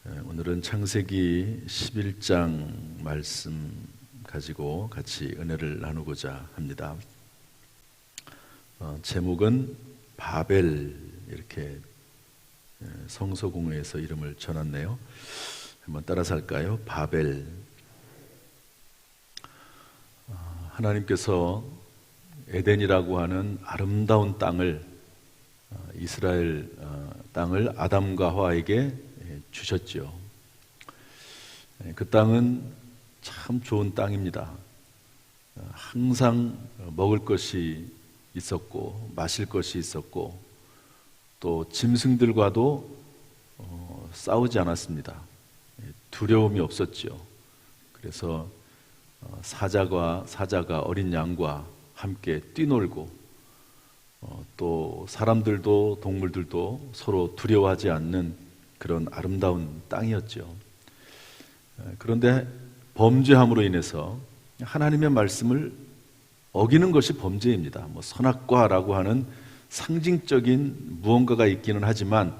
오늘은 창세기 11장 말씀 가지고 같이 은혜를 나누고자 합니다. 제목은 바벨, 이렇게 성서공회에서 이름을 전했네요. 한번 따라서 할까요? 바벨. 하나님께서 에덴이라고 하는 아름다운 땅을, 이스라엘 땅을 아담과 하와에게 주셨죠. 그 땅은 참 좋은 땅입니다. 항상 먹을 것이 있었고 마실 것이 있었고 또 짐승들과도 싸우지 않았습니다. 두려움이 없었죠. 그래서 사자가 어린 양과 함께 뛰놀고 또 사람들도 동물들도 서로 두려워하지 않는 그런 아름다운 땅이었죠. 그런데 범죄함으로 인해서 하나님의 말씀을 어기는 것이 범죄입니다. 선악과라고 하는 상징적인 무언가가 있기는 하지만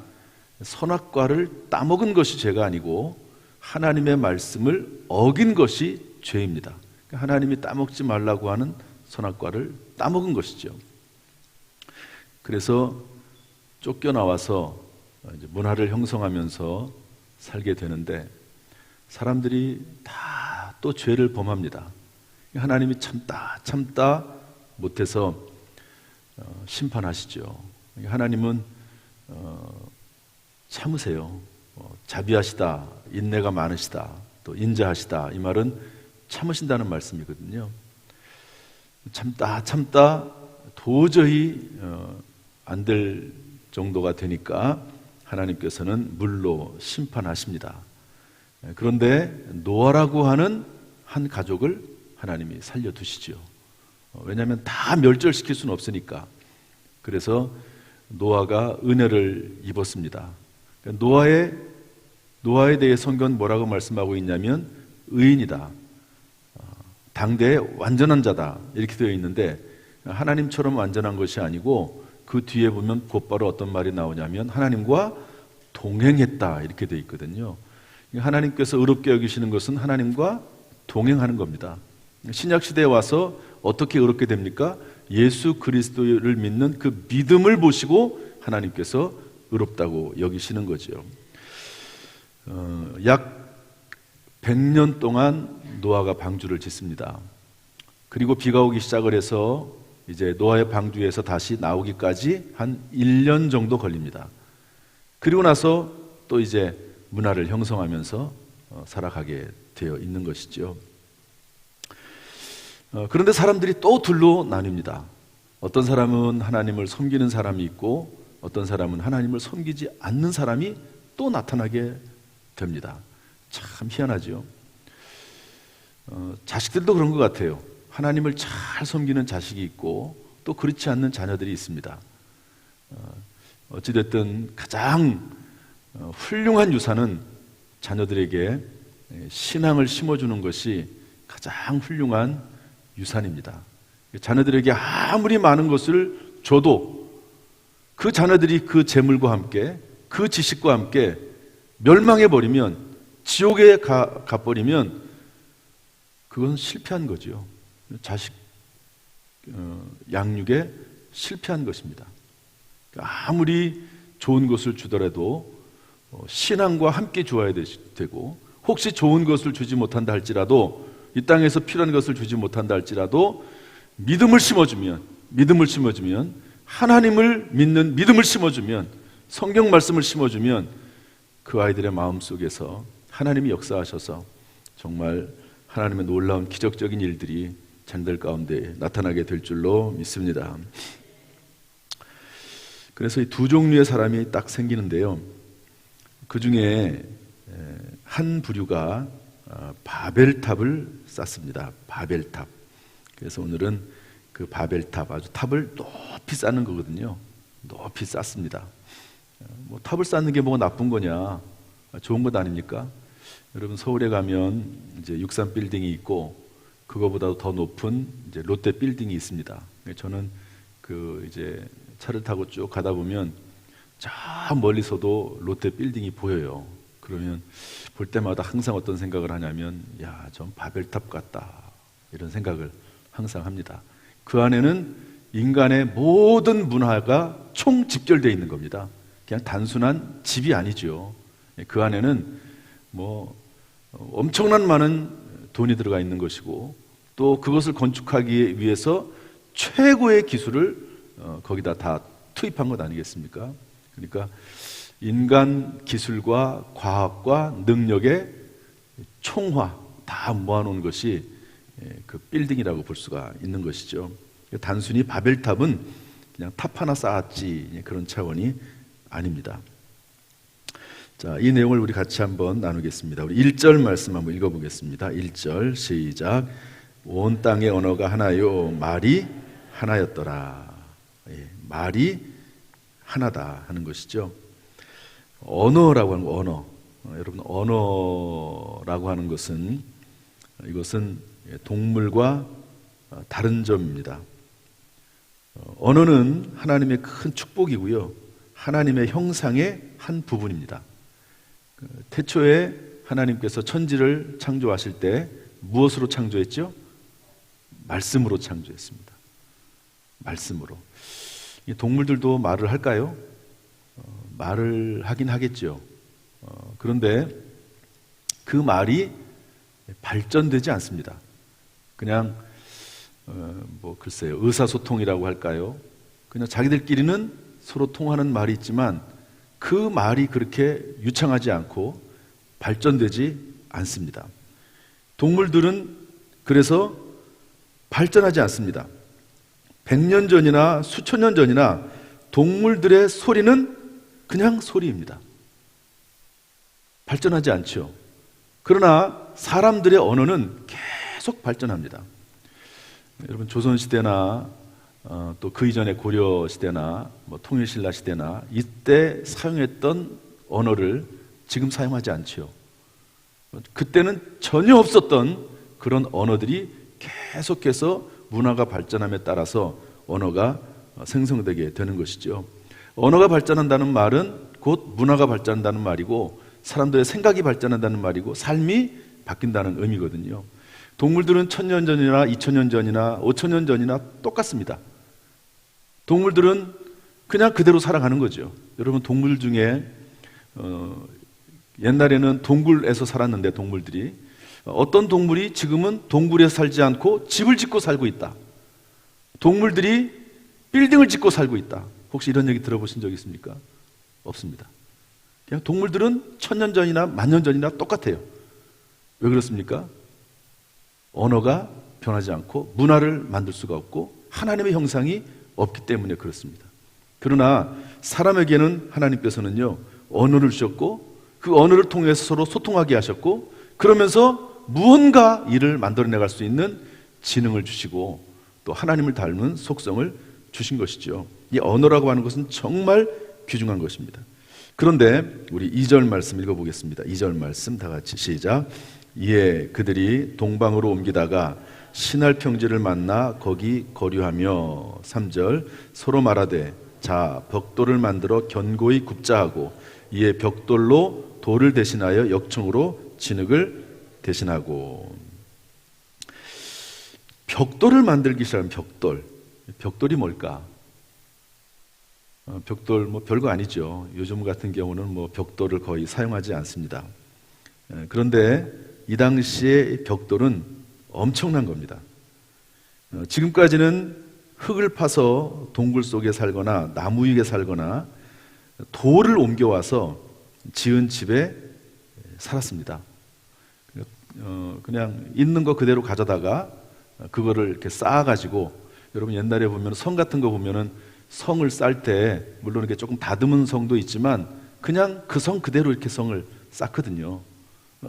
선악과를 따먹은 것이 죄가 아니고 하나님의 말씀을 어긴 것이 죄입니다. 하나님이 따먹지 말라고 하는 선악과를 따먹은 것이죠. 그래서 쫓겨나와서 이제 문화를 형성하면서 살게 되는데 사람들이 다 또 죄를 범합니다. 하나님이 참다 못해서 심판하시죠. 하나님은 참으세요. 자비하시다, 인내가 많으시다, 또 인자하시다, 이 말은 참으신다는 말씀이거든요. 참다 도저히 안 될 정도가 되니까 하나님께서는 물로 심판하십니다. 그런데 노아라고 하는 한 가족을 하나님이 살려두시죠. 왜냐하면 다 멸절시킬 수는 없으니까. 그래서 노아가 은혜를 입었습니다. 노아에 대해 성경은 뭐라고 말씀하고 있냐면 의인이다, 당대의 완전한 자다, 이렇게 되어 있는데 하나님처럼 완전한 것이 아니고 그 뒤에 보면 곧바로 어떤 말이 나오냐면 하나님과 동행했다, 이렇게 되어 있거든요. 하나님께서 의롭게 여기시는 것은 하나님과 동행하는 겁니다. 신약시대에 와서 어떻게 의롭게 됩니까? 예수 그리스도를 믿는 그 믿음을 보시고 하나님께서 의롭다고 여기시는 거죠. 약 100년 동안 노아가 방주를 짓습니다. 그리고 비가 오기 시작을 해서 이제 노아의 방주에서 다시 나오기까지 한 1년 정도 걸립니다. 그리고 나서 또 이제 문화를 형성하면서 살아가게 되어 있는 것이죠. 그런데 사람들이 또 둘로 나뉩니다. 어떤 사람은 하나님을 섬기는 사람이 있고 어떤 사람은 하나님을 섬기지 않는 사람이 또 나타나게 됩니다. 참 희한하죠. 자식들도 그런 것 같아요. 하나님을 잘 섬기는 자식이 있고 또 그렇지 않는 자녀들이 있습니다. 어찌됐든 가장 훌륭한 유산은 자녀들에게 신앙을 심어주는 것이 가장 훌륭한 유산입니다. 자녀들에게 아무리 많은 것을 줘도 그 자녀들이 그 재물과 함께 그 지식과 함께 멸망해버리면, 지옥에 가버리면 그건 실패한 거죠. 자식 양육에 실패한 것입니다. 아무리 좋은 것을 주더라도 신앙과 함께 주어야 되고, 혹시 좋은 것을 주지 못한다 할지라도, 이 땅에서 필요한 것을 주지 못한다 할지라도 믿음을 심어주면, 하나님을 믿는 믿음을 심어주면, 성경 말씀을 심어주면 그 아이들의 마음속에서 하나님이 역사하셔서 정말 하나님의 놀라운 기적적인 일들이 자녀들 가운데 나타나게 될 줄로 믿습니다. 그래서 이 두 종류의 사람이 딱 생기는데요, 그 중에 한 부류가 바벨탑을 쌓습니다. 바벨탑. 그래서 오늘은 그 바벨탑, 아주 탑을 높이 쌓는 거거든요. 높이 쌓습니다. 탑을 쌓는 게 뭐가 나쁜 거냐? 좋은 것 아닙니까? 여러분, 서울에 가면 이제 63 빌딩이 있고 그거보다도 더 높은 이제 롯데 빌딩이 있습니다. 저는 그 이제 차를 타고 쭉 가다 보면 저 멀리서도 롯데 빌딩이 보여요. 그러면 볼 때마다 항상 어떤 생각을 하냐면, 야, 좀 바벨탑 같다, 이런 생각을 항상 합니다. 그 안에는 인간의 모든 문화가 총 집결되어 있는 겁니다. 그냥 단순한 집이 아니죠. 그 안에는 뭐 엄청난 많은 돈이 들어가 있는 것이고, 또 그것을 건축하기 위해서 최고의 기술을 거기다 다 투입한 것 아니겠습니까? 그러니까 인간 기술과 과학과 능력의 총화 다 모아놓은 것이 그 빌딩이라고 볼 수가 있는 것이죠. 단순히 바벨탑은 그냥 탑 하나 쌓았지, 그런 차원이 아닙니다. 자, 이 내용을 우리 같이 한번 나누겠습니다. 우리 1절 말씀 한번 읽어보겠습니다. 1절 시작. 온 땅의 언어가 하나요, 말이 하나였더라. 말이 하나다 하는 것이죠. 언어라고 하는 거, 언어. 여러분, 언어라고 하는 것은, 이것은 동물과 다른 점입니다. 언어는 하나님의 큰 축복이고요, 하나님의 형상의 한 부분입니다. 태초에 하나님께서 천지를 창조하실 때 무엇으로 창조했죠? 말씀으로 창조했습니다. 말씀으로. 동물들도 말을 할까요? 말을 하긴 하겠죠. 그런데 그 말이 발전되지 않습니다. 그냥 글쎄요, 의사소통이라고 할까요? 그냥 자기들끼리는 서로 통하는 말이 있지만 그 말이 그렇게 유창하지 않고 발전되지 않습니다. 동물들은 그래서 발전하지 않습니다. 100년 전이나 수천 년 전이나 동물들의 소리는 그냥 소리입니다. 발전하지 않죠. 그러나 사람들의 언어는 계속 발전합니다. 여러분, 조선시대나 또 그 이전의 고려시대나 통일신라 시대나 이때 사용했던 언어를 지금 사용하지 않죠. 그때는 전혀 없었던 그런 언어들이 계속해서 문화가 발전함에 따라서 언어가 생성되게 되는 것이죠. 언어가 발전한다는 말은 곧 문화가 발전한다는 말이고, 사람들의 생각이 발전한다는 말이고, 삶이 바뀐다는 의미거든요. 동물들은 1000년 전이나 2000년 전이나 5000년 전이나 똑같습니다. 동물들은 그냥 그대로 살아가는 거죠. 여러분, 동물 중에 옛날에는 동굴에서 살았는데, 동물들이 어떤 동물이 지금은 동굴에 살지 않고 집을 짓고 살고 있다. 동물들이 빌딩을 짓고 살고 있다. 혹시 이런 얘기 들어보신 적 있습니까? 없습니다. 그냥 동물들은 1000년 전이나 10,000년 전이나 똑같아요. 왜 그렇습니까? 언어가 변하지 않고 문화를 만들 수가 없고 하나님의 형상이 없기 때문에 그렇습니다. 그러나 사람에게는 하나님께서는요, 언어를 주셨고 그 언어를 통해서 서로 소통하게 하셨고, 그러면서 무언가 일을 만들어내갈 수 있는 지능을 주시고 또 하나님을 닮은 속성을 주신 것이죠. 이 언어라고 하는 것은 정말 귀중한 것입니다. 그런데 우리 2절 말씀 읽어보겠습니다. 2절 말씀 다 같이 시작. 이에 그들이 동방으로 옮기다가 신할 평지를 만나 거기 거류하며, 3절 서로 말하되 자 벽돌을 만들어 견고히 굽자 하고, 이에 벽돌로 돌을 대신하여 역청으로 진흙을 대신하고. 벽돌을 만들기 시작하면 벽돌이 뭘까? 벽돌 별거 아니죠. 요즘 같은 경우는 벽돌을 거의 사용하지 않습니다. 그런데 이 당시의 벽돌은 엄청난 겁니다. 지금까지는 흙을 파서 동굴 속에 살거나 나무 위에 살거나 돌을 옮겨와서 지은 집에 살았습니다. 그냥 있는 거 그대로 가져다가 그거를 이렇게 쌓아가지고, 여러분 옛날에 보면 성 같은 거 보면은 성을 쌓을 때 물론 이렇게 조금 다듬은 성도 있지만 그냥 그 성 그대로 이렇게 성을 쌓거든요.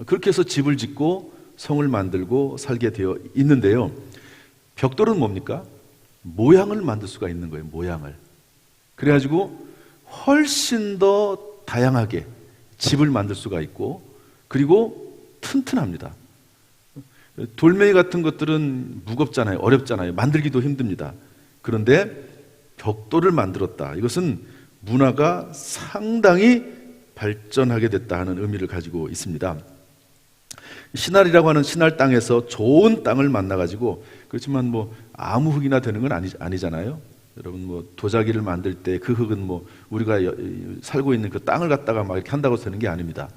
그렇게 해서 집을 짓고 성을 만들고 살게 되어 있는데요. 벽돌은 뭡니까? 모양을 만들 수가 있는 거예요. 모양을. 그래가지고 훨씬 더 다양하게 집을 만들 수가 있고, 그리고 튼튼합니다. 돌멩이 같은 것들은 무겁잖아요. 어렵잖아요. 만들기도 힘듭니다. 그런데 벽돌을 만들었다. 이것은 문화가 상당히 발전하게 됐다 하는 의미를 가지고 있습니다. 신할이라고 하는 신할 땅에서 좋은 땅을 만나가지고, 그렇지만 뭐 아무 흙이나 되는 건 아니잖아요. 여러분 뭐 도자기를 만들 때 그 흙은 뭐 우리가 살고 있는 그 땅을 갖다가 막 이렇게 한다고 되는 게 아닙니다.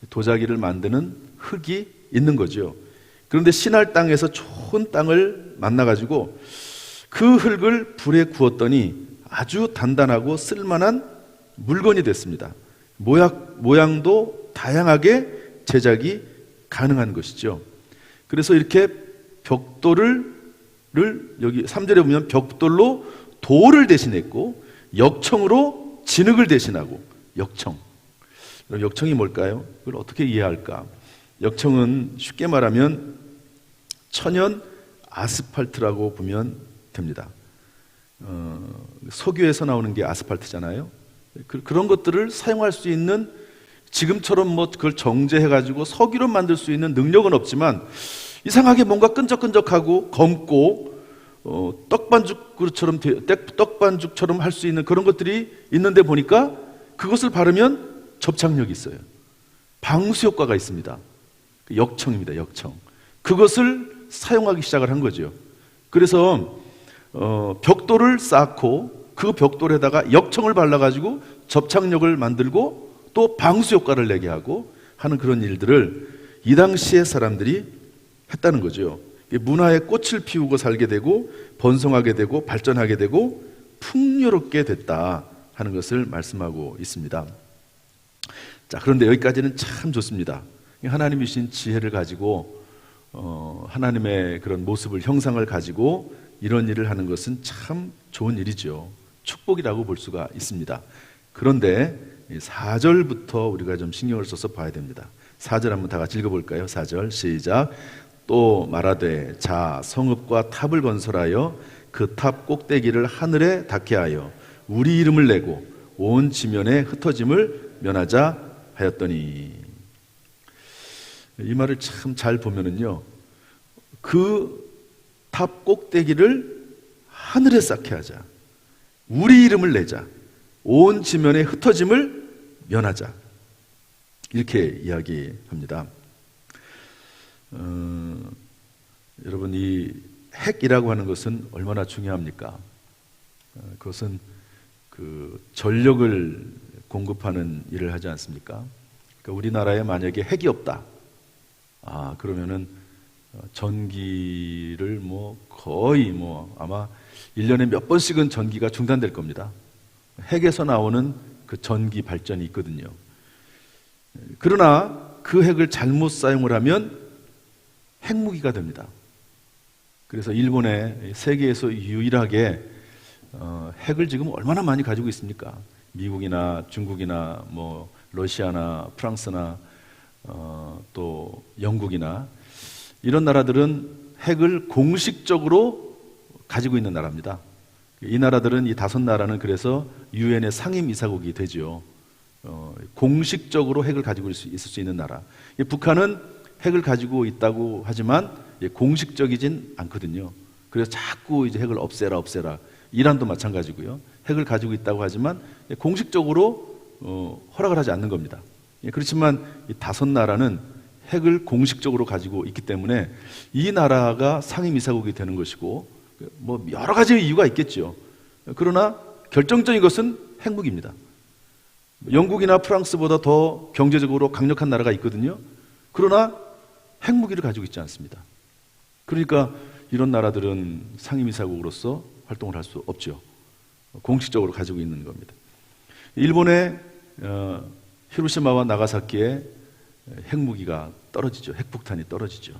도자기를 만드는 흙이 있는 거죠. 그런데 신할 땅에서 좋은 땅을 만나가지고 그 흙을 불에 구웠더니 아주 단단하고 쓸만한 물건이 됐습니다. 모양도 다양하게 제작이 가능한 것이죠. 그래서 이렇게 벽돌을 여기 3절에 보면 벽돌로 돌을 대신했고 역청으로 진흙을 대신하고. 역청이 뭘까요? 그걸 어떻게 이해할까? 역청은 쉽게 말하면 천연 아스팔트라고 보면 됩니다. 석유에서 나오는 게 아스팔트잖아요. 그런 것들을 사용할 수 있는, 지금처럼 뭐 그걸 정제해가지고 석유로 만들 수 있는 능력은 없지만 이상하게 뭔가 끈적끈적하고 검고 떡반죽처럼 할 수 있는 그런 것들이 있는데 보니까 그것을 바르면 접착력이 있어요. 방수 효과가 있습니다. 역청입니다. 역청. 그것을 사용하기 시작을 한 거죠. 그래서 벽돌을 쌓고 그 벽돌에다가 역청을 발라가지고 접착력을 만들고 또 방수 효과를 내게 하고 하는 그런 일들을 이 당시의 사람들이 했다는 거죠. 문화의 꽃을 피우고 살게 되고 번성하게 되고 발전하게 되고 풍요롭게 됐다 하는 것을 말씀하고 있습니다. 자, 그런데 여기까지는 참 좋습니다. 하나님이 주신 지혜를 가지고 하나님의 그런 모습을, 형상을 가지고 이런 일을 하는 것은 참 좋은 일이죠. 축복이라고 볼 수가 있습니다. 그런데 4절부터 우리가 좀 신경을 써서 봐야 됩니다. 4절 한번 다 같이 읽어볼까요? 4절 시작. 또 말하되 자 성읍과 탑을 건설하여 그 탑 꼭대기를 하늘에 닿게 하여 우리 이름을 내고 온 지면에 흩어짐을 면하자 하였더니. 이 말을 참 잘 보면은요, 그 탑 꼭대기를 하늘에 쌓게 하자, 우리 이름을 내자, 온 지면에 흩어짐을 면하자, 이렇게 이야기합니다. 여러분, 이 핵이라고 하는 것은 얼마나 중요합니까? 그것은 그 전력을 공급하는 일을 하지 않습니까? 그러니까 우리나라에 만약에 핵이 없다, 그러면은 전기를 거의 아마 1년에 몇 번씩은 전기가 중단될 겁니다. 핵에서 나오는 그 전기 발전이 있거든요. 그러나 그 핵을 잘못 사용을 하면 핵무기가 됩니다. 그래서 일본에 세계에서 유일하게 핵을 지금 얼마나 많이 가지고 있습니까? 미국이나 중국이나 러시아나 프랑스나 또 영국이나 이런 나라들은 핵을 공식적으로 가지고 있는 나라입니다. 이 나라들은, 이 5나라는 그래서 유엔의 상임이사국이 되죠. 공식적으로 핵을 가지고 있을 수 있는 나라. 북한은 핵을 가지고 있다고 하지만 공식적이진 않거든요. 그래서 자꾸 이제 핵을 없애라. 이란도 마찬가지고요. 핵을 가지고 있다고 하지만 공식적으로 허락을 하지 않는 겁니다. 그렇지만 이 5나라는 핵을 공식적으로 가지고 있기 때문에 이 나라가 상임이사국이 되는 것이고, 여러 가지 이유가 있겠죠. 그러나 결정적인 것은 핵무기입니다. 영국이나 프랑스보다 더 경제적으로 강력한 나라가 있거든요. 그러나 핵무기를 가지고 있지 않습니다. 그러니까 이런 나라들은 상임이사국으로서 활동을 할 수 없죠. 공식적으로 가지고 있는 겁니다. 일본의 히로시마와 나가사키에 핵무기가 떨어지죠. 핵폭탄이 떨어지죠.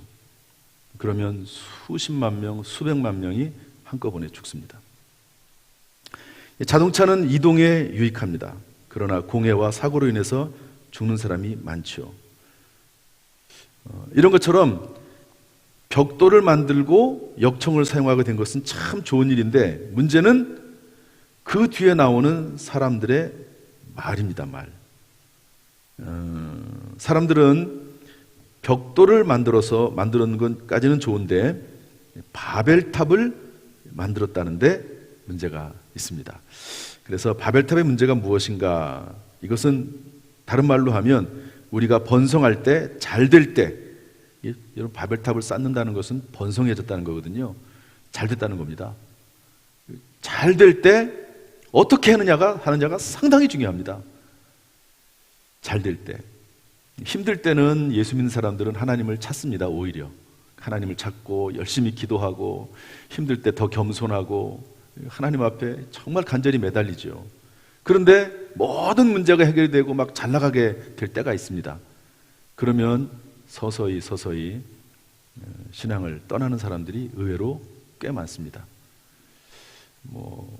그러면 수십만 명, 수백만 명이 한꺼번에 죽습니다. 자동차는 이동에 유익합니다. 그러나 공해와 사고로 인해서 죽는 사람이 많죠. 이런 것처럼 벽돌을 만들고 역청을 사용하게 된 것은 참 좋은 일인데, 문제는 그 뒤에 나오는 사람들의 말입니다. 말. 사람들은 벽돌을 만드는 것까지는 좋은데 바벨탑을 만들었다는데 문제가 있습니다. 그래서 바벨탑의 문제가 무엇인가? 이것은 다른 말로 하면 우리가 번성할 때, 잘 될 때, 여러분 바벨탑을 쌓는다는 것은 번성해졌다는 거거든요. 잘 됐다는 겁니다. 잘 될 때 어떻게 하느냐가 상당히 중요합니다. 잘 될 때. 힘들 때는 예수 믿는 사람들은 하나님을 찾습니다. 오히려 하나님을 찾고 열심히 기도하고 힘들 때 더 겸손하고 하나님 앞에 정말 간절히 매달리죠. 그런데 모든 문제가 해결되고 막 잘 나가게 될 때가 있습니다. 그러면 서서히 신앙을 떠나는 사람들이 의외로 꽤 많습니다.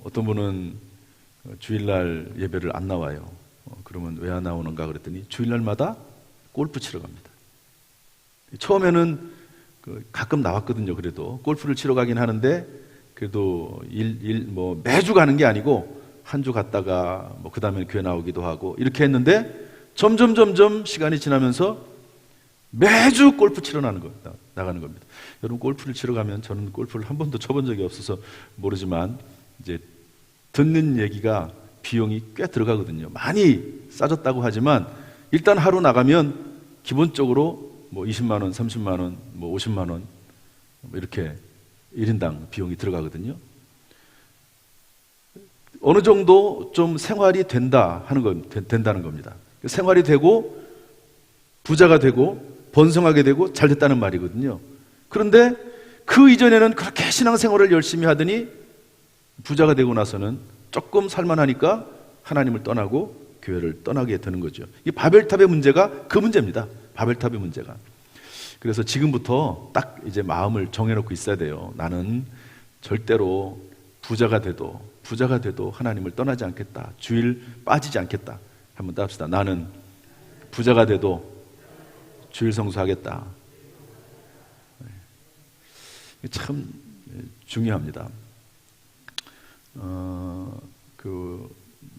어떤 분은 주일날 예배를 안 나와요. 그러면 왜 안 나오는가 그랬더니 주일날마다 골프 치러 갑니다. 처음에는 가끔 나왔거든요. 그래도 골프를 치러 가긴 하는데 그래도 매주 가는 게 아니고 한 주 갔다가 그 다음에 교회 나오기도 하고 이렇게 했는데 점점 시간이 지나면서 매주 골프 치러 나가는 겁니다. 여러분 골프를 치러 가면 저는 골프를 한 번도 쳐본 적이 없어서 모르지만 이제 듣는 얘기가 비용이 꽤 들어가거든요. 많이 싸졌다고 하지만 일단 하루 나가면 기본적으로 20만 원, 30만 원, 50만 원 이렇게 1인당 비용이 들어가거든요. 어느 정도 좀 생활이 된다는 겁니다. 생활이 되고 부자가 되고 번성하게 되고 잘 됐다는 말이거든요. 그런데 그 이전에는 그렇게 신앙생활을 열심히 하더니 부자가 되고 나서는 조금 살만하니까 하나님을 떠나고 교회를 떠나게 되는 거죠. 이 바벨탑의 문제가 그 문제입니다. 바벨탑의 문제가. 그래서 지금부터 딱 이제 마음을 정해놓고 있어야 돼요. 나는 절대로 부자가 돼도 하나님을 떠나지 않겠다. 주일 빠지지 않겠다. 한번 따합시다. 나는 부자가 돼도 주일 성수하겠다. 참 중요합니다.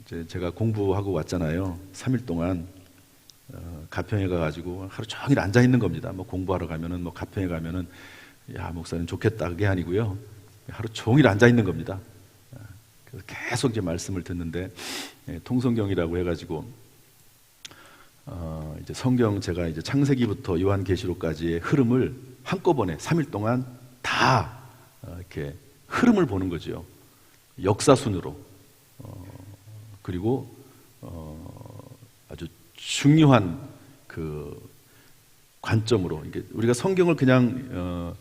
이제 제가 공부하고 왔잖아요. 3일 동안 가평에 가가지고 하루 종일 앉아 있는 겁니다. 공부하러 가면은 가평에 가면은 야 목사님 좋겠다 그게 아니고요. 하루 종일 앉아 있는 겁니다. 그래서 계속 이제 말씀을 듣는데 통성경이라고 해가지고 이제 성경 제가 이제 창세기부터 요한계시록까지의 흐름을 한꺼번에 3일 동안 다 이렇게 흐름을 보는 거죠. 역사순으로 그리고 아주 중요한 그 관점으로 우리가 성경을 그냥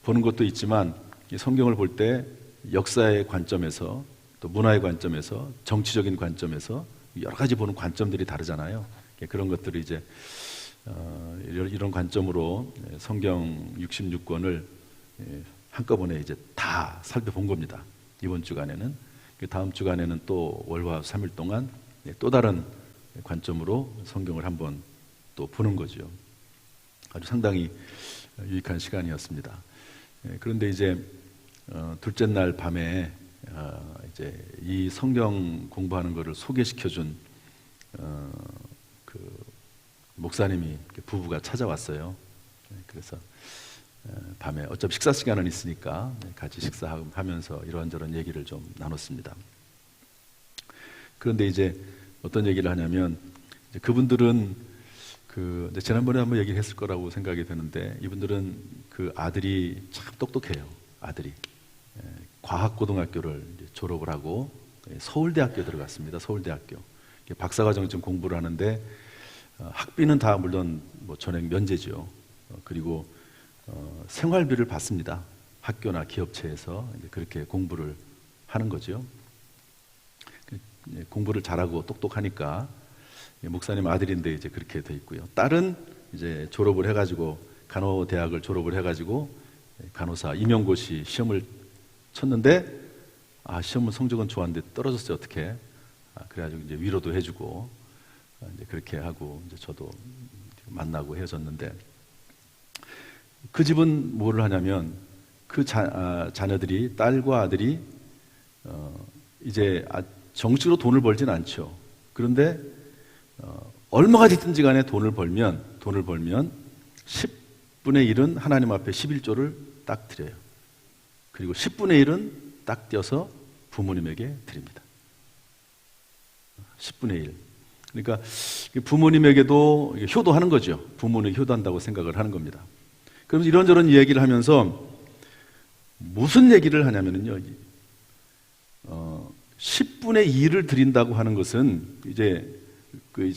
보는 것도 있지만 성경을 볼 때 역사의 관점에서 또 문화의 관점에서 정치적인 관점에서 여러 가지 보는 관점들이 다르잖아요. 그런 것들을 이제 이런 관점으로 성경 66권을 한꺼번에 이제 다 살펴본 겁니다. 이번 주간에는 다음 주간에는 또 월화 3일 동안 또 다른 관점으로 성경을 한번 또 보는 거죠. 아주 상당히 유익한 시간이었습니다. 그런데 이제 둘째 날 밤에 이제 이 성경 공부하는 것을 소개시켜준 그 목사님이 부부가 찾아왔어요. 그래서 밤에 어차피 식사 시간은 있으니까 같이 식사하면서 이런저런 얘기를 좀 나눴습니다. 그런데 이제 어떤 얘기를 하냐면 그분들은 지난번에 한번 얘기를 했을 거라고 생각이 되는데 이분들은 그 아들이 참 똑똑해요. 아들이 과학고등학교를 졸업을 하고 서울대학교 들어갔습니다. 서울대학교 박사과정 지금 공부를 하는데 학비는 다 물론 전액 면제죠. 그리고 생활비를 받습니다. 학교나 기업체에서 그렇게 공부를 하는 거죠. 공부를 잘하고 똑똑하니까 목사님 아들인데 이제 그렇게 돼 있고요. 딸은 이제 졸업을 해가지고 간호대학을 졸업을 해가지고 간호사 임용고시 시험을 쳤는데 시험 성적은 좋았는데 떨어졌어요. 어떻게? 그래가지고 이제 위로도 해주고 이제 그렇게 하고 이제 저도 만나고 헤어졌는데 그 집은 뭐를 하냐면 그 자녀들이 딸과 아들이 이제 정식으로 돈을 벌진 않죠. 그런데 얼마가 됐든지 간에 돈을 벌면 10분의 1은 하나님 앞에 11조를 딱 드려요. 그리고 10분의 1은 딱 떼어서 부모님에게 드립니다. 10분의 1. 그러니까 부모님에게도 효도하는 거죠. 부모님에게 효도한다고 생각을 하는 겁니다. 그러면서 이런저런 얘기를 하면서 무슨 얘기를 하냐면요. 10분의 2를 드린다고 하는 것은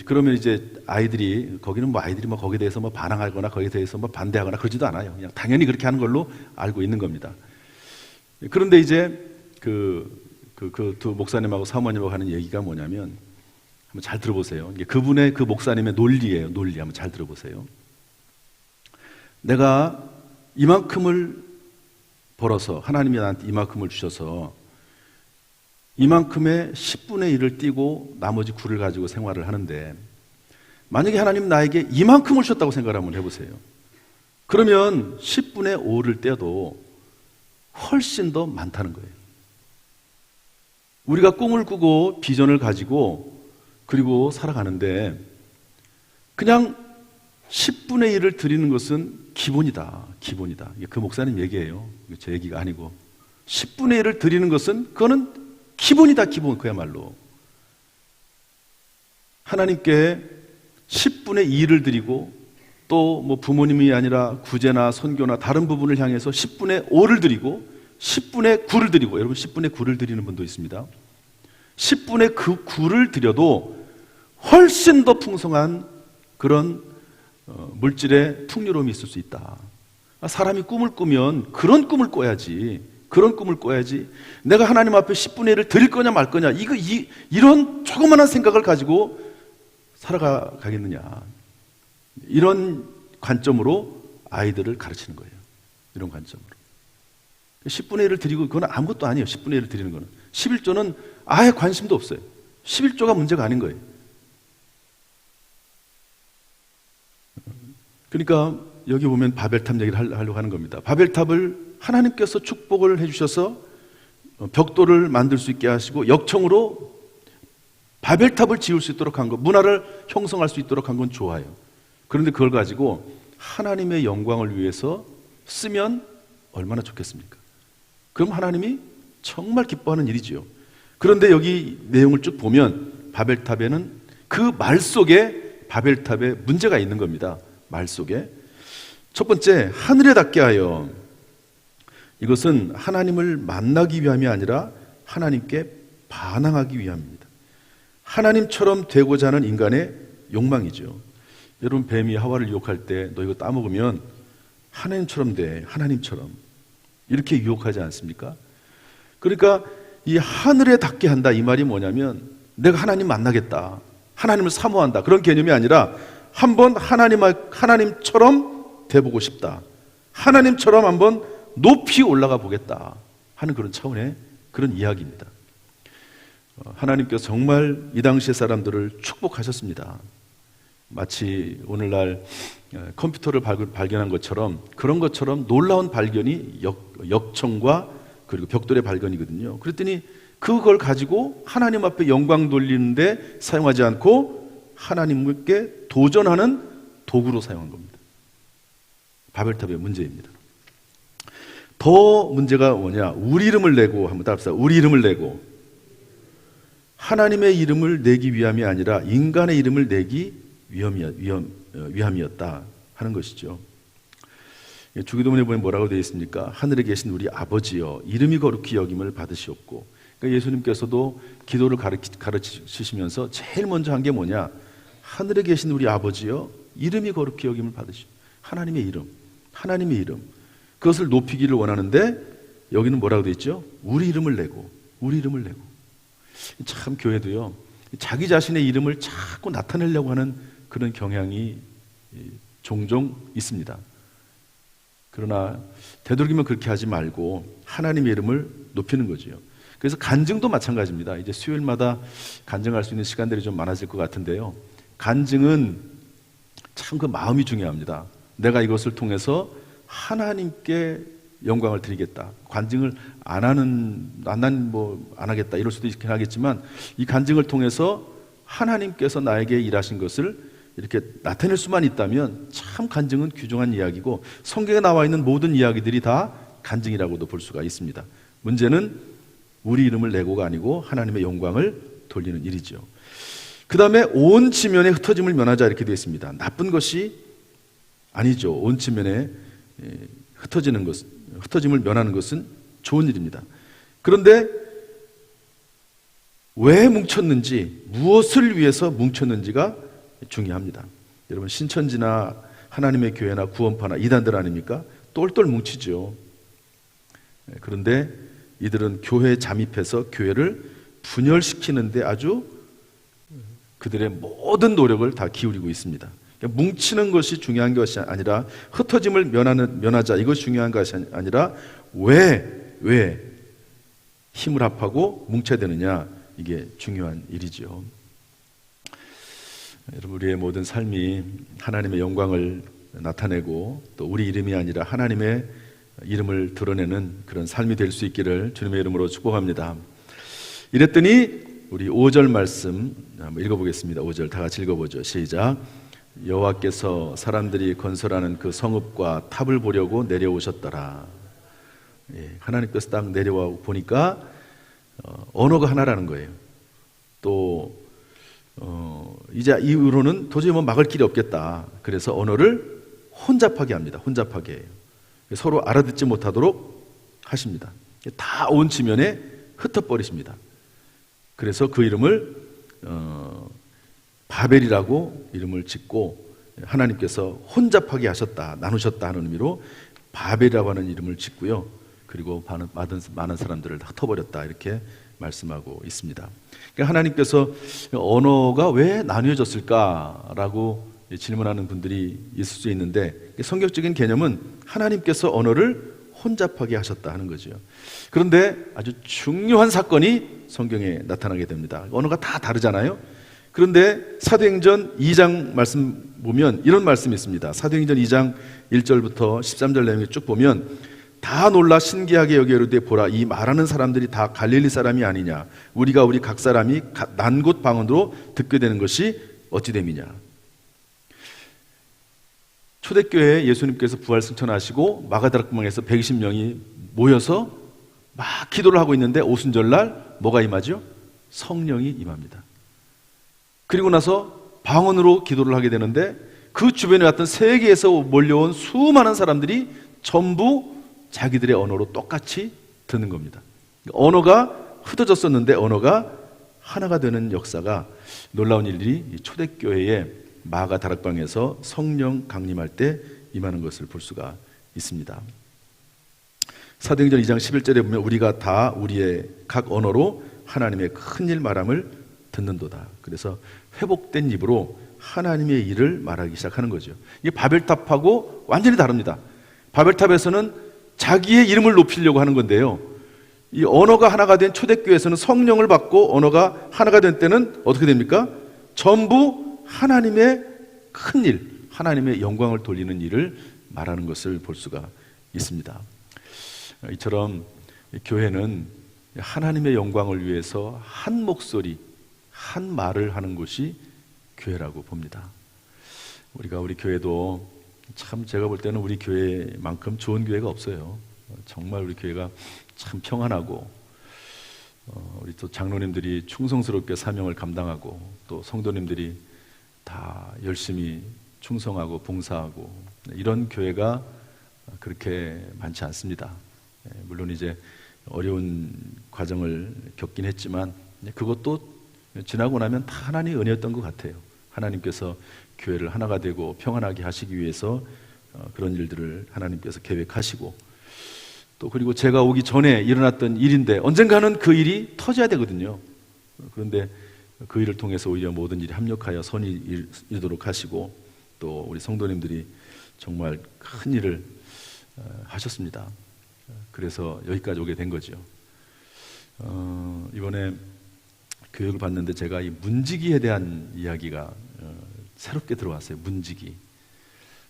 그러면 이제 아이들이 거기는 뭐 아이들이 뭐 거기에 대해서 뭐 반항하거나 거기에 대해서 뭐 반대하거나 그러지도 않아요. 그냥 당연히 그렇게 하는 걸로 알고 있는 겁니다. 그런데 이제 그 두 목사님하고 사모님하고 하는 얘기가 뭐냐면 한번 잘 들어보세요. 이게 그분의 그 목사님의 논리예요. 논리 한번 잘 들어보세요. 내가 이만큼을 벌어서 하나님이 나한테 이만큼을 주셔서 이만큼의 10분의 1을 띄고 나머지 9를 가지고 생활을 하는데 만약에 하나님 나에게 이만큼을 주셨다고 생각을 한번 해보세요. 그러면 10분의 5를 떼도 훨씬 더 많다는 거예요. 우리가 꿈을 꾸고 비전을 가지고 그리고 살아가는데 그냥 10분의 1을 드리는 것은 기본이다. 기본이다. 이게 그 목사님 얘기예요. 제 얘기가 아니고 10분의 1을 드리는 것은 그거는 기본이다. 기본. 그야말로 하나님께 10분의 2를 드리고 또 뭐 부모님이 아니라 구제나 선교나 다른 부분을 향해서 10분의 5를 드리고 10분의 9를 드리고, 여러분 10분의 9를 드리는 분도 있습니다. 10분의 그 9를 드려도 훨씬 더 풍성한 그런 물질의 풍요로움이 있을 수 있다. 사람이 꿈을 꾸면 그런 꿈을 꿔야지. 그런 꿈을 꿔야지. 내가 하나님 앞에 10분의 1을 드릴 거냐 말 거냐 이런 조그마한 생각을 가지고 살아가겠느냐. 이런 관점으로 아이들을 가르치는 거예요. 이런 관점으로. 10분의 1을 드리고 그건 아무것도 아니에요. 10분의 1을 드리는 거는. 11조는 아예 관심도 없어요. 11조가 문제가 아닌 거예요. 그러니까 여기 보면 바벨탑 얘기를 하려고 하는 겁니다. 바벨탑을 하나님께서 축복을 해주셔서 벽돌을 만들 수 있게 하시고 역청으로 바벨탑을 지을 수 있도록 한 것, 문화를 형성할 수 있도록 한 건 좋아요. 그런데 그걸 가지고 하나님의 영광을 위해서 쓰면 얼마나 좋겠습니까? 그럼 하나님이 정말 기뻐하는 일이지요. 그런데 여기 내용을 쭉 보면 바벨탑에는 그 말 속에 바벨탑에 문제가 있는 겁니다. 말 속에. 첫 번째, 하늘에 닿게 하여. 이것은 하나님을 만나기 위함이 아니라 하나님께 반항하기 위함입니다. 하나님처럼 되고자 하는 인간의 욕망이죠. 여러분 뱀이 하와를 유혹할 때 너 이거 따먹으면 하나님처럼 돼. 하나님처럼. 이렇게 유혹하지 않습니까? 그러니까 이 하늘에 닿게 한다 이 말이 뭐냐면 내가 하나님 만나겠다. 하나님을 사모한다. 그런 개념이 아니라 한번 하나님처럼 돼보고 싶다. 하나님처럼 한번 높이 올라가 보겠다 하는 그런 차원의 그런 이야기입니다. 하나님께서 정말 이 당시의 사람들을 축복하셨습니다. 마치 오늘날 컴퓨터를 발견한 것처럼 그런 것처럼 놀라운 발견이 역청과 그리고 벽돌의 발견이거든요. 그랬더니 그걸 가지고 하나님 앞에 영광 돌리는데 사용하지 않고 하나님께 도전하는 도구로 사용한 겁니다. 바벨탑의 문제입니다. 더 문제가 뭐냐? 우리 이름을 내고 한번 답시다. 우리 이름을 내고 하나님의 이름을 내기 위함이 아니라 인간의 이름을 내기 위함이었다 하는 것이죠. 주기도문에 보면 뭐라고 되어 있습니까? 하늘에 계신 우리 아버지여 이름이 거룩히 여김을 받으시옵고. 그러니까 예수님께서도 기도를 가르치시면서 제일 먼저 한 게 뭐냐? 하늘에 계신 우리 아버지여 이름이 거룩히 여김을 받으시옵고. 하나님의 이름, 하나님의 이름. 그것을 높이기를 원하는데 여기는 뭐라고 되어 있죠? 우리 이름을 내고, 우리 이름을 내고. 참 교회도요, 자기 자신의 이름을 자꾸 나타내려고 하는 그런 경향이 종종 있습니다. 그러나 되도록이면 그렇게 하지 말고 하나님의 이름을 높이는 거지요. 그래서 간증도 마찬가지입니다. 이제 수요일마다 간증할 수 있는 시간들이 좀 많아질 것 같은데요. 간증은 참 그 마음이 중요합니다. 내가 이것을 통해서 하나님께 영광을 드리겠다. 간증을 안 하겠다. 이럴 수도 있긴 하겠지만 이 간증을 통해서 하나님께서 나에게 일하신 것을 이렇게 나타낼 수만 있다면 참 간증은 귀중한 이야기고 성경에 나와 있는 모든 이야기들이 다 간증이라고도 볼 수가 있습니다. 문제는 우리 이름을 내고가 아니고 하나님의 영광을 돌리는 일이죠. 그 다음에 온 지면에 흩어짐을 면하자 이렇게 되어 있습니다. 나쁜 것이 아니죠. 온 지면에 흩어짐을 면하는 것은 좋은 일입니다. 그런데 왜 뭉쳤는지, 무엇을 위해서 뭉쳤는지가 중요합니다. 여러분, 신천지나 하나님의 교회나 구원파나 이단들 아닙니까? 똘똘 뭉치죠. 그런데 이들은 교회에 잠입해서 교회를 분열시키는데 아주 그들의 모든 노력을 다 기울이고 있습니다. 그러니까 뭉치는 것이 중요한 것이 아니라, 흩어짐을 면하자 이것이 중요한 것이 아니라 왜 힘을 합하고 뭉쳐야 되느냐, 이게 중요한 일이죠. 여러분, 우리의 모든 삶이 하나님의 영광을 나타내고 또 우리 이름이 아니라 하나님의 이름을 드러내는 그런 삶이 될 수 있기를 주님의 이름으로 축복합니다. 이랬더니 우리 5절 말씀 한번 읽어보겠습니다. 5절 다 같이 읽어보죠. 시작. 여호와께서 사람들이 건설하는 그 성읍과 탑을 보려고 내려오셨더라. 하나님께서 딱 내려와 보니까 언어가 하나라는 거예요. 또 이제 이후로는 도저히 막을 길이 없겠다. 그래서 언어를 혼잡하게 합니다. 혼잡하게 해요. 서로 알아듣지 못하도록 하십니다. 다 온 지면에 흩어버리십니다. 그래서 그 이름을 바벨이라고 이름을 짓고, 하나님께서 혼잡하게 하셨다, 나누셨다 하는 의미로 바벨이라고 하는 이름을 짓고요. 그리고 많은 사람들을 흩어버렸다, 이렇게 말씀하고 있습니다. 그러니까 하나님께서 언어가 왜 나뉘어졌을까라고 질문하는 분들이 있을 수 있는데, 성경적인 개념은 하나님께서 언어를 혼잡하게 하셨다 하는 거죠. 그런데 아주 중요한 사건이 성경에 나타나게 됩니다. 언어가 다 다르잖아요. 그런데 사도행전 2장 말씀 보면 이런 말씀이 있습니다. 사도행전 2장 1절부터 13절 내용을 쭉 보면, 다 놀라 신기하게 여겨 이르되 보라, 이 말하는 사람들이 다 갈릴리 사람이 아니냐. 우리가 우리 각 사람이 난 곳 방언으로 듣게 되는 것이 어찌 됨이냐. 초대교회에 예수님께서 부활 승천하시고 마가다락방에서 120명이 모여서 막 기도를 하고 있는데 오순절날 뭐가 임하죠? 성령이 임합니다. 그리고 나서 방언으로 기도를 하게 되는데, 그 주변에 왔던 세계에서 몰려온 수많은 사람들이 전부 자기들의 언어로 똑같이 듣는 겁니다. 언어가 흩어졌었는데 언어가 하나가 되는 역사가, 놀라운 일이 초대교회의 마가 다락방에서 성령 강림할 때 임하는 것을 볼 수가 있습니다. 사도행전 2장 11절에 보면 우리가 다 우리의 각 언어로 하나님의 큰 일 말함을 듣는도다. 그래서 회복된 입으로 하나님의 일을 말하기 시작하는 거죠. 이게 바벨탑하고 완전히 다릅니다. 바벨탑에서는 자기의 이름을 높이려고 하는 건데요, 이 언어가 하나가 된 초대교회에서는 성령을 받고 언어가 하나가 된 때는 어떻게 됩니까? 전부 하나님의 큰 일, 하나님의 영광을 돌리는 일을 말하는 것을 볼 수가 있습니다. 이처럼 교회는 하나님의 영광을 위해서 한 목소리, 한 말을 하는 곳이 교회라고 봅니다. 우리 교회도 참, 제가 볼 때는 우리 교회만큼 좋은 교회가 없어요. 정말 우리 교회가 참 평안하고, 우리 또 장로님들이 충성스럽게 사명을 감당하고, 또 성도님들이 다 열심히 충성하고 봉사하고, 이런 교회가 그렇게 많지 않습니다. 물론 이제 어려운 과정을 겪긴 했지만 그것도 지나고 나면 다 하나님의 은혜였던 것 같아요. 하나님께서 교회를 하나가 되고 평안하게 하시기 위해서 그런 일들을 하나님께서 계획하시고, 또 그리고 제가 오기 전에 일어났던 일인데 언젠가는 그 일이 터져야 되거든요. 그런데 그 일을 통해서 오히려 모든 일이 합력하여 선이 이루도록 하시고, 또 우리 성도님들이 정말 큰 일을 하셨습니다. 그래서 여기까지 오게 된 거죠. 이번에 교육을 받는데 제가 이 문지기에 대한 이야기가 새롭게 들어왔어요. 문지기.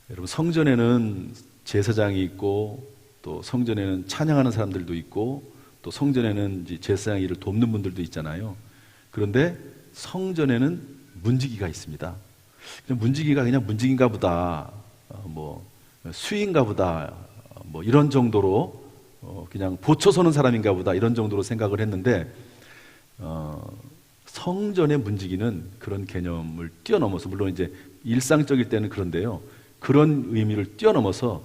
여러분, 성전에는 제사장이 있고, 또 성전에는 찬양하는 사람들도 있고, 또 성전에는 이제 제사장 일을 돕는 분들도 있잖아요. 그런데 성전에는 문지기가 있습니다. 문지기가 그냥 문지기인가 보다, 수인가 보다, 이런 정도로 그냥 보초 서는 사람인가 보다, 이런 정도로 생각을 했는데, 성전의 문지기는 그런 개념을 뛰어넘어서, 물론 이제 일상적일 때는 그런데요, 그런 의미를 뛰어넘어서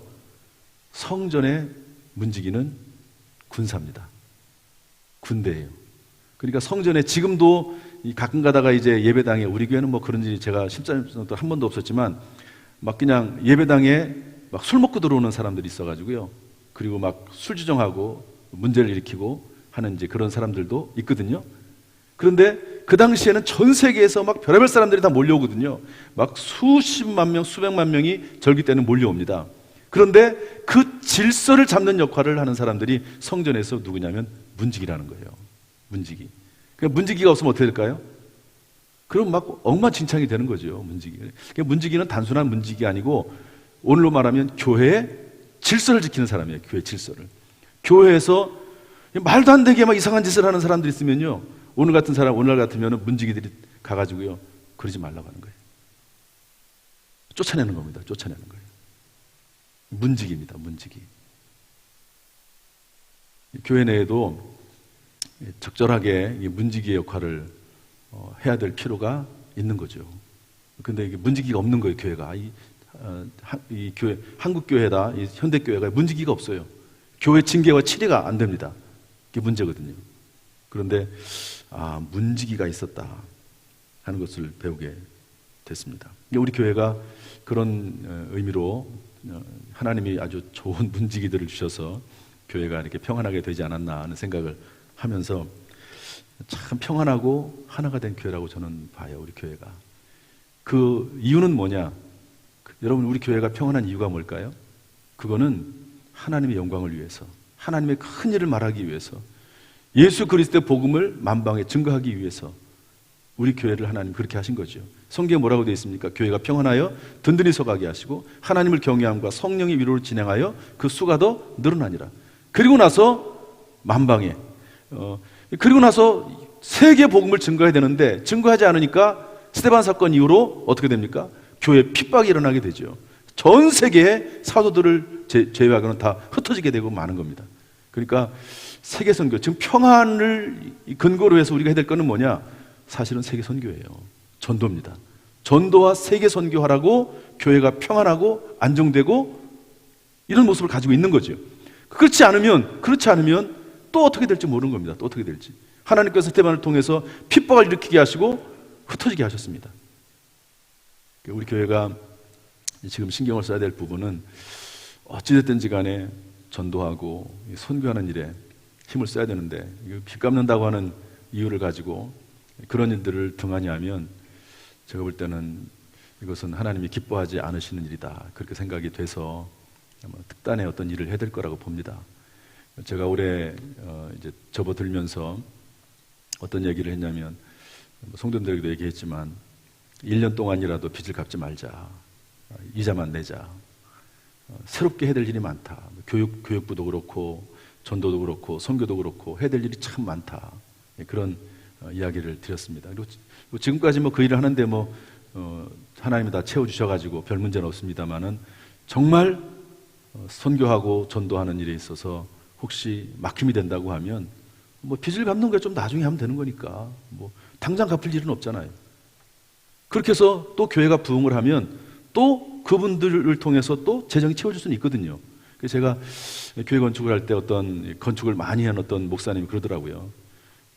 성전의 문지기는 군사입니다. 군대예요. 그러니까 성전에 지금도 가끔 가다가 이제 예배당에, 우리 교회는 뭐 그런 일이 제가 십자년도 한 번도 없었지만 막 그냥 예배당에 막 술 먹고 들어오는 사람들이 있어가지고요, 그리고 막 술 주정하고 문제를 일으키고 하는 이제 그런 사람들도 있거든요. 그런데 그 당시에는 전 세계에서 막 별의별 사람들이 다 몰려오거든요. 막 수십만 명, 수백만 명이 절기 때는 몰려옵니다. 그런데 그 질서를 잡는 역할을 하는 사람들이 성전에서 누구냐면 문지기라는 거예요. 문지기. 그러니까 문지기가 없으면 어떻게 될까요? 그럼 막 엉망진창이 되는 거죠, 문지기. 그러니까 문지기는 단순한 문지기 아니고 오늘로 말하면 교회의 질서를 지키는 사람이에요. 교회 질서를. 교회에서 말도 안 되게 막 이상한 짓을 하는 사람들이 있으면요, 오늘 같으면 문지기들이 가가지고요, 그러지 말라고 하는 거예요. 쫓아내는 겁니다. 쫓아내는 거예요. 문지기입니다. 문지기. 교회 내에도 적절하게 문지기의 역할을 해야 될 필요가 있는 거죠. 근데 이게 문지기가 없는 거예요, 교회가. 이 교회, 한국 교회다, 이 현대 교회가 문지기가 없어요. 교회 징계와 치리가 안 됩니다. 그게 문제거든요. 그런데 문지기가 있었다 하는 것을 배우게 됐습니다. 우리 교회가 그런 의미로 하나님이 아주 좋은 문지기들을 주셔서 교회가 이렇게 평안하게 되지 않았나 하는 생각을 하면서 참 평안하고 하나가 된 교회라고 저는 봐요, 우리 교회가. 그 이유는 뭐냐? 여러분, 우리 교회가 평안한 이유가 뭘까요? 그거는 하나님의 영광을 위해서, 하나님의 큰 일을 말하기 위해서, 예수 그리스도의 복음을 만방에 증거하기 위해서 우리 교회를 하나님 그렇게 하신 거죠. 성경에 뭐라고 되어 있습니까? 교회가 평안하여 든든히 서가게 하시고 하나님을 경외함과 성령의 위로를 진행하여 그 수가 더 늘어나니라. 그리고 나서 만방에 그리고 나서 세계 복음을 증거해야 되는데 증거하지 않으니까 스데반 사건 이후로 어떻게 됩니까? 교회에 핍박이 일어나게 되죠. 전 세계의 사도들을 제외하고는 다 흩어지게 되고 마는 겁니다. 그러니까 세계 선교, 지금 평안을 근거로 해서 우리가 해야 될 거는 뭐냐? 사실은 세계 선교예요. 전도입니다. 전도와 세계 선교하라고 교회가 평안하고 안정되고 이런 모습을 가지고 있는 거죠. 그렇지 않으면 또 어떻게 될지 모르는 겁니다. 또 어떻게 될지. 하나님께서 스데반을 통해서 핍박을 일으키게 하시고 흩어지게 하셨습니다. 우리 교회가 지금 신경을 써야 될 부분은 어찌됐든지 간에 전도하고 선교하는 일에 힘을 써야 되는데, 빚 갚는다고 하는 이유를 가지고 그런 일들을 등한히 하면 제가 볼 때는 이것은 하나님이 기뻐하지 않으시는 일이다, 그렇게 생각이 돼서 특단의 어떤 일을 해야 될 거라고 봅니다. 제가 올해 이제 접어들면서 어떤 얘기를 했냐면, 성도님들에게도 얘기했지만 1년 동안이라도 빚을 갚지 말자, 이자만 내자, 새롭게 해야 될 일이 많다. 교육부도 그렇고 전도도 그렇고 선교도 그렇고 해야 될 일이 참 많다, 그런 이야기를 드렸습니다. 그리고 지금까지 그 일을 하는데 하나님이 다 채워주셔가지고 별 문제는 없습니다만은, 정말 선교하고 전도하는 일에 있어서 혹시 막힘이 된다고 하면 빚을 갚는 게 좀 나중에 하면 되는 거니까 당장 갚을 일은 없잖아요. 그렇게 해서 또 교회가 부흥을 하면 또 그분들을 통해서 또 재정이 채워질 수는 있거든요. 그래서 제가 교회 건축을 할 때 어떤 건축을 많이 한 어떤 목사님이 그러더라고요.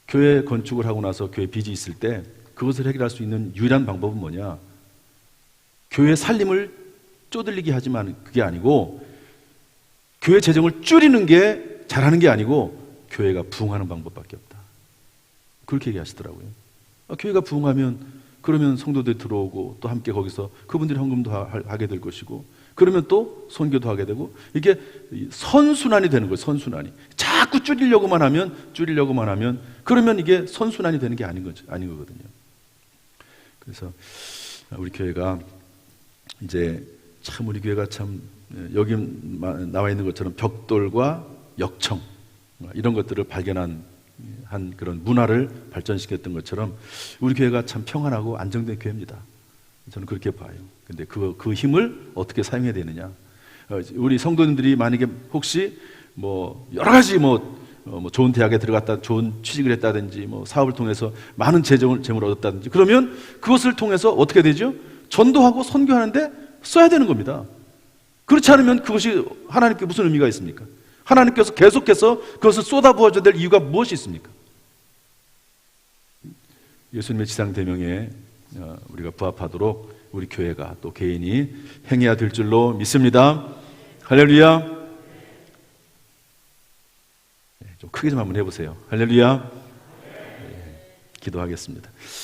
교회 건축을 하고 나서 교회 빚이 있을 때 그것을 해결할 수 있는 유일한 방법은 뭐냐? 교회 살림을 쪼들리게 하지만 그게 아니고, 교회 재정을 줄이는 게 잘하는 게 아니고 교회가 부흥하는 방법밖에 없다, 그렇게 얘기하시더라고요. 교회가 부흥하면 그러면 성도들이 들어오고 또 함께 거기서 그분들이 헌금도 하게 될 것이고, 그러면 또 선교도 하게 되고, 이게 선순환이 되는 거예요. 선순환이. 자꾸 줄이려고만 하면 그러면 이게 선순환이 되는 게 아닌 거거든요. 그래서 우리 교회가 이제 참, 우리 교회가 참 여기 나와 있는 것처럼 벽돌과 역청 이런 것들을 발견한 그런 문화를 발전시켰던 것처럼 우리 교회가 참 평안하고 안정된 교회입니다. 저는 그렇게 봐요. 근데 그 힘을 어떻게 사용해야 되느냐? 우리 성도님들이 만약에 혹시 여러 가지 뭐 좋은 대학에 들어갔다, 좋은 취직을 했다든지, 뭐 사업을 통해서 많은 재물을 얻었다든지, 그러면 그것을 통해서 어떻게 되죠? 전도하고 선교하는데 써야 되는 겁니다. 그렇지 않으면 그것이 하나님께 무슨 의미가 있습니까? 하나님께서 계속해서 그것을 쏟아부어줘야 될 이유가 무엇이 있습니까? 예수님의 지상대명에 우리가 부합하도록 우리 교회가 또 개인이 행해야 될 줄로 믿습니다. 할렐루야. 좀 크게 좀 한번 해보세요. 할렐루야. 기도하겠습니다.